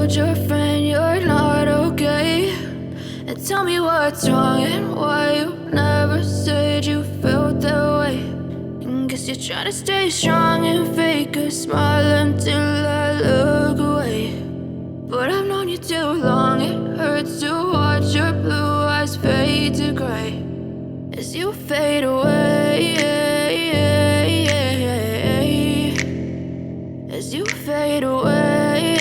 told your friend you're not okay? And tell me what's wrong and why you never said you felt that way. And guess you're trying to stay strong and fake a smile until I look away. But I've known you too long, it hurts to watch your blue eyes fade to gray as you fade away, as you fade away.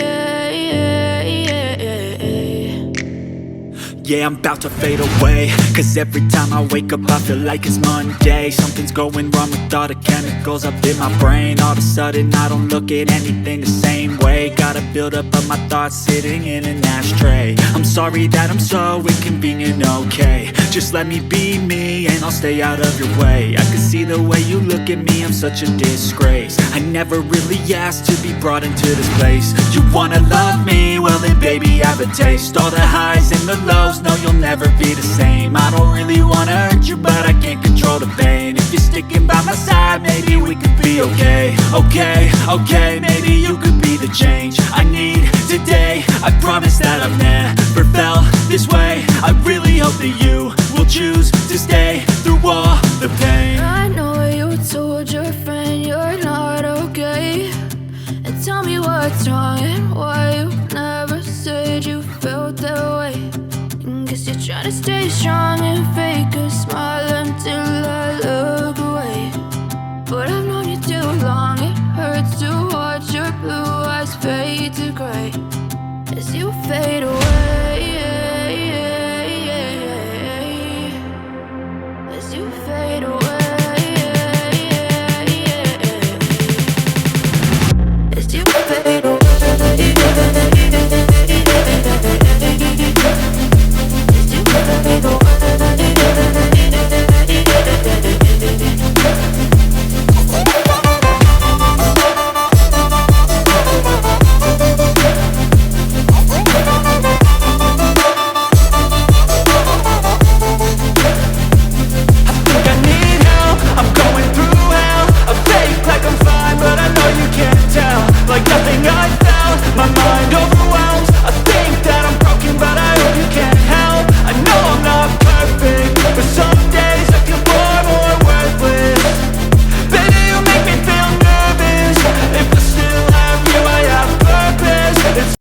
Yeah, I'm about to fade away, cause every time I wake up I feel like it's Monday. Something's going wrong with all the chemicals up in my brain. All of a sudden I don't look at anything the same way. Gotta build up of my thoughts sitting in an ashtray. I'm sorry that I'm so inconvenient, okay? Just let me be me and I'll stay out of your way. I can see the way you look at me, I'm such a disgrace. I never really asked to be brought into this place. You wanna love me? Well then baby I have a taste. All the highs and the lows, no you'll never be the same. I don't really wanna hurt you but I can't control the pain. If you're sticking by my side maybe we could be okay. Okay, maybe you could be the change I need today. I promise that I've never felt this way. I really hope that you will choose to stay through all the pain. I know you told your friend you're not okay. And tell me what's wrong and why you never said you felt that way. And guess you're trying to stay strong and fake a smile until I look away. But I've known you too long, it hurts to watch your blue eyes fade to gray as you fade away.